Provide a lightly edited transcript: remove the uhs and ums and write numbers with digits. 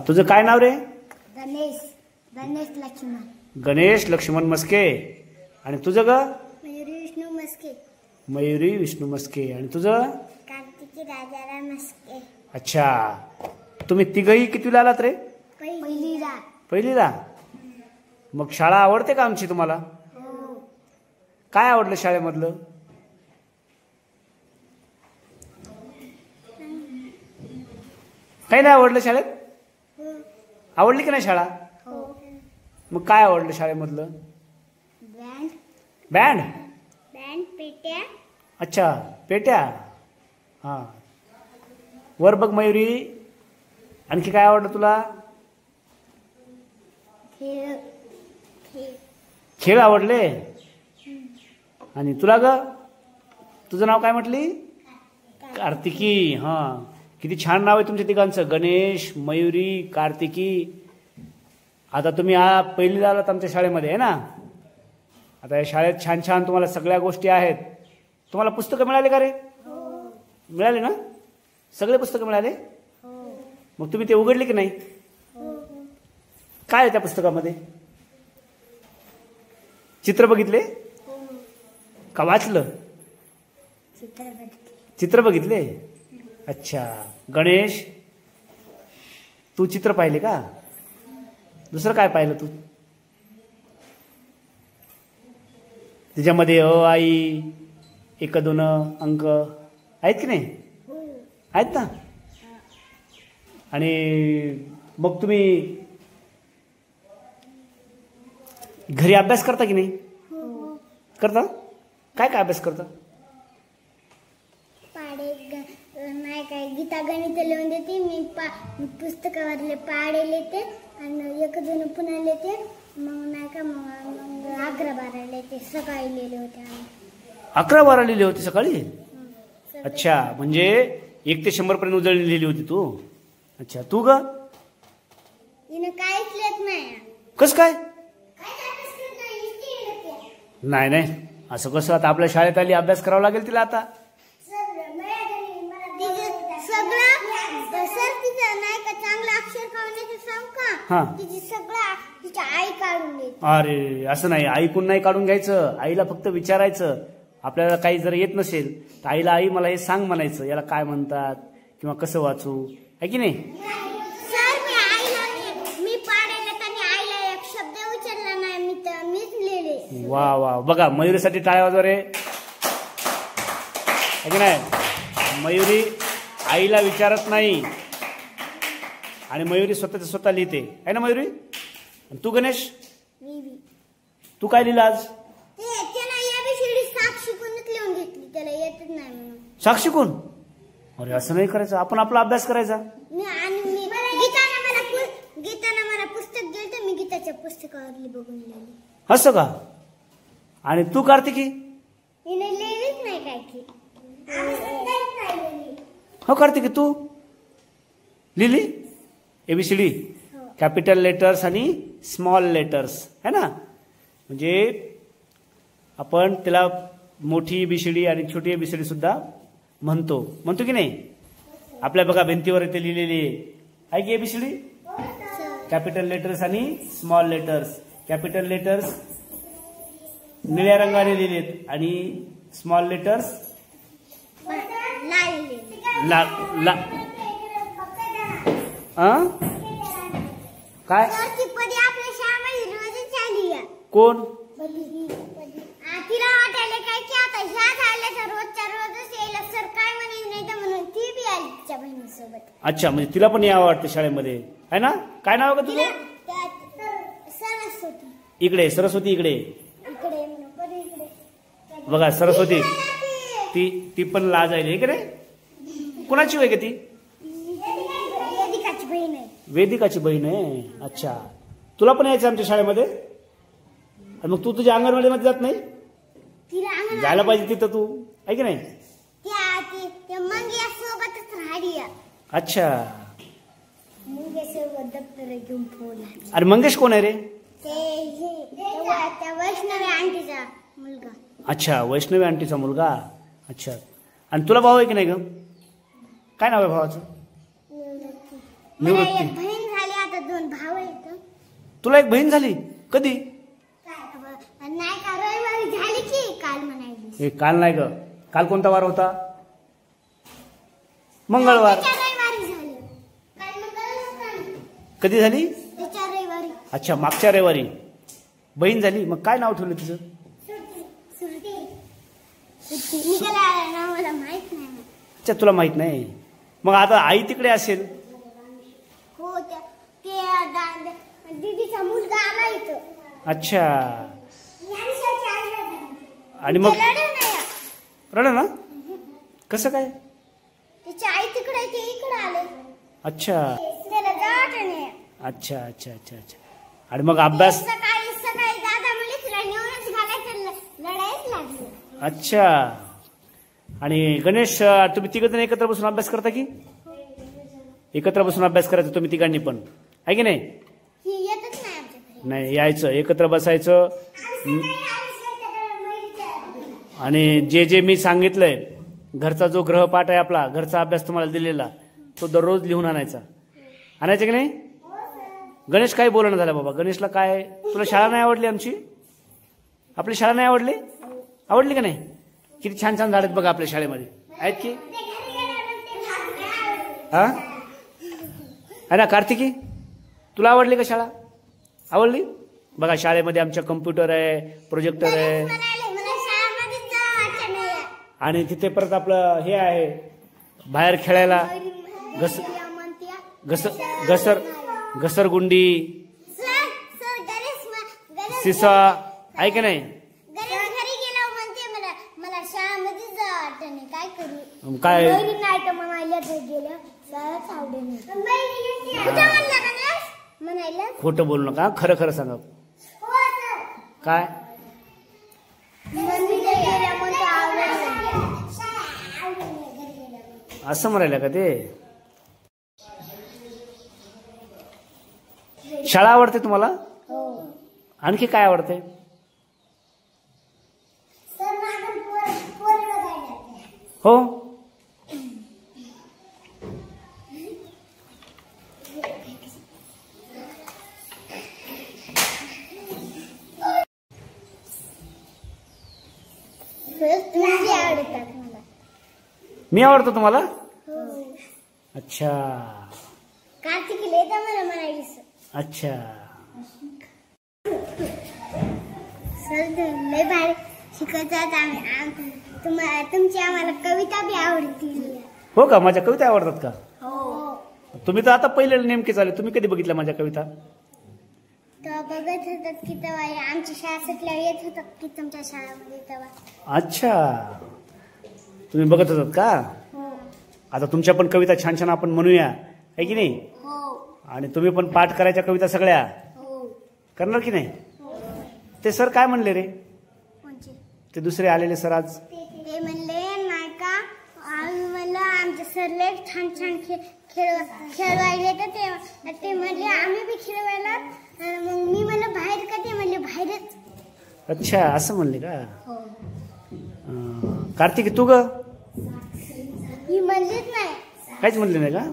तुझं काय नाव रे? गणेश गणेश लक्ष्मण. गणेश लक्ष्मण मस्के. आणि तुझं ग? मयुरी विष्णू मस्के. मयुरी विष्णू मस्के. आणि तुझं? कार्तिकी राजाराम मस्के. अच्छा, तुम्ही तिघही कितवीला आलात रे? पहिलीला. पहिलीला. मग शाळा आवडते का आमची तुम्हाला? हो. काय आवडलं शाळेमधलं? काही नाही आवडलं शाळेत? हो. आवडली की नाही शाळा? हो. मग काय आवडलं शाळेमधलं? Band band. बँड पेट्या. अच्छा, पेट्या. हां, वर बघ मयुरी, आणखी काय आवडलं तुला? खेळ खेळ खेळ आवडले. आणि तुला ग? तुझं नाव काय म्हटली? कार्तिकी. हां, किती छान नाव आहे तुमच्या तिघांचं, गणेश, मयुरी, कार्तिकी. आता तुम्ही पहिलीला आलात आमच्या शाळेमध्ये आहे ना. आता या शाळेत छान छान तुम्हाला सगळ्या गोष्टी आहेत. तुम्हाला पुस्तकं मिळाले का रे? मिळाले ना? सगळे पुस्तकं मिळाले? मग तुम्ही ते उघडले की नाही? काय आहे त्या पुस्तकामध्ये? चित्र बघितले का वाचलं? चित्र बघितले. अच्छा, गणेश तू चित्र पाहिले का? दुसरं काय पाहिलं तू? त्याच्यामध्ये अ आई, एक दोन अंक आहेत की नाही? आहेत ना. आणि मग तुम्ही घरी अभ्यास करता की नाही? करता. काय काय अभ्यास करता? पाडे नाही काय गीता गणित लिहून देते मी. पुस्तकावरले पाडे लिहिते आणि एक जण पुन्हा लिहिते. मग नाही का मग 11-12 लिहिते. सकाळी लिहिले होते आम्ही. 11-12 लिहिली होती सकाळी? अच्छा, म्हणजे 1 ते 100 पर्यंत उजळणी लिहिली होती तू. अच्छा, तू ग? हिनं काहीच लिहित नाही. कस काय? नाही नाही, असं कसं? आता आपल्या शाळेत आली, अभ्यास करावा लागेल तिला आता. तिची आई काढून देते. अरे असं नाही, ऐकून नाही काढून घ्यायचं. आईला फक्त विचारायचं. आपल्याला काही जर येत नसेल तर आईला, आई मला हे सांग म्हणायचं, याला काय म्हणतात किंवा कसं वाचू, आहे की नाही? मी पाडायला आणि आईला एक शब्द विचारला नाही. मीच लिहिले. वा वा, बघा मयुरीसाठी टाळ्या वाजवा रे, आहे की नाही? मयुरी आईला विचारत नाही आणि मयुरी स्वतः लिहिते, आहे ना मयुरी? तू गणेश, तू काय लिहिलं आज? त्याला येतच नाही म्हणून. साक्षी कोण? अरे असं नाही करायचं, आपण आपला अभ्यास करायचा. गीताना मला पुस्तक दिलं तर मी गीताच्या पुस्तकावरली बघून लिहिली. असं का? आणि तू कार्तिकी? हिने लिहिलीच नाही काय की. हो कार्तिकी, तू लिहिली ABCD, कॅपिटल लेटर्स आणि स्मॉल लेटर्स, है ना? म्हणजे आपण त्याला मोठी ABCD आणि छोटी ABCD सुद्धा म्हणतो की नाही? आपल्या बघा भिंतीवर इथे लिहिलेली आहे की ABCD, कॅपिटल लेटर्स आणि स्मॉल लेटर्स. कॅपिटल लेटर्स निळ्या रंगाने लिहिलेत आणि स्मॉल लेटर्स काय? कोण? तिला वाटायला काय की आता ह्या झाल्याचा रोजच्या रोजच यायला सर काय म्हणे नाही तर म्हणून ती बी आली तिच्या बहिणीसोबत. अच्छा, म्हणजे तिला पण यावं वाटतं शाळेमध्ये, आहे ना? काय नाव का तुझं? सरस्वती. इकडे सरस्वती, इकडे इकडे बघा सरस्वती. ती पण लाज आहे की नाही? कुणाची वय का ती? वेदिकाची बहीण आहे. वेदिकाची बहीण आहे. अच्छा, तुला पण यायचं आमच्या शाळेमध्ये? मग तू तुझ्या अंगणवाडी मध्ये जात नाही? जायला पाहिजे तिथं तू, आहे की नाही? मंगेशसोबतच राहिली. अच्छा, मंगेशसोबत दप्तर घेऊन फोन. अरे मंगेश कोण आहे रे? त्या वैष्णवी आंटीचा मुलगा. अच्छा, वैष्णवी आंटीचा मुलगा. अच्छा, आणि तुला भाऊ आहे की नाही ग? काय नाव आहे भावाचं? निवृत्ती. बहीण झाली भाव आहे तो. तुला एक बहीण झाली कधी? नाही का रविवारी झाली की काल म्हणाली. हे काल नाही ग, काल कोणता वार होता? मंगळवार. रविवारी झाली. काल मंगळवार. कधी झाली? त्याच्या रविवारी. अच्छा, मागच्या रविवारी बहीण झाली. मग काय नाव ठेवलं तिचं? मला माहित नाही. अच्छा, तुला माहित नाही. मग आता आई तिकडे असेल. हो, दीदीचा मुलगा आला इथं. अच्छा. आणि मग रड ना, कसं काय? त्याची आई तिकडे ते इकडे आले. अच्छा त्याला गाठ नाही. अच्छा अच्छा अच्छा अच्छा. आणि मग अभ्यास? सकाळी दादा मुली तुला नेऊनच घालायचं, लढाईच लागली. अच्छा. आणि गणेश, तुम्ही तिघ जण एकत्र बसून अभ्यास करता की? एकत्र बसून अभ्यास करायचा तुम्ही तिघांनी पण, आहे की नाही? येतच नाही आमच्याकडे. नाही, यायचं, एकत्र बसायचं. आणि जे जे मी सांगितलंय, घरचा जो ग्रहपाठ आहे आपला, घरचा अभ्यास तुम्हाला दिलेला, तो दररोज लिहून आणायचा. आणायचं की नाही? गणेश काही बोलणं झालं बाबा. गणेशला काय, तुला शाळा नाही आवडली आमची? आपली शाळा नाही आवडली? आवडली का नाही? किती छान छान झाड आहेत बघा आपल्या शाळेमध्ये, आहेत की? हा, आहे ना कार्तिकी? तुला आवडली का शाळा? आवडली? बघा शाळेमध्ये आमच्या कम्प्युटर आहे, प्रोजेक्टर आहे, आणि तिथे परत आपलं हे आहे बाहेर खेळायला, घसरगुंडी, सिसा, आहे की नाही? काय खोटं बोलू नका, खरं खरं सांगा. काय असं म्हणायला का ते? शाळा आवडते तुम्हाला? आणखी काय आवडते? हो, मी आवडतो तुम्हाला? अच्छा अच्छा. लय भारी शिकवतात. तुमची आम्हाला कविता बी आवडती. हो का? माझ्या कविता आवडतात का? हो. तुम्ही तर आता पहिले नेमके चालले. तुम्ही कधी बघितल्या माझ्या कविता? तेव्हा बघत होतात की तेव्हा आमच्या शाळा सुटल्यावर येत होतात की तुमच्या शाळेमध्ये तेव्हा. अच्छा, तुम्ही बघत होतात का? हो. आता तुमच्या पण कविता छान छान आपण म्हणूया, आहे की नाही? हो. आणि तुम्ही पण पाठ करायच्या कविता सगळ्या हो. करणार की नाही? ते सर काय म्हणले रे? ते दुसरे आलेले सर आज ते म्हणले नाही का, आम्ही म्हणलं आमचे सरले छान छान खेळवायला तर ते म्हणले आम्ही बी खेळवायला. मग मी म्हणलं बाहेर का? ते म्हणले बाहेरच. अच्छा, असं म्हणले का? कार्तिकी तू ग? मी म्हणलेच नाही. काहीच म्हणले नाही का?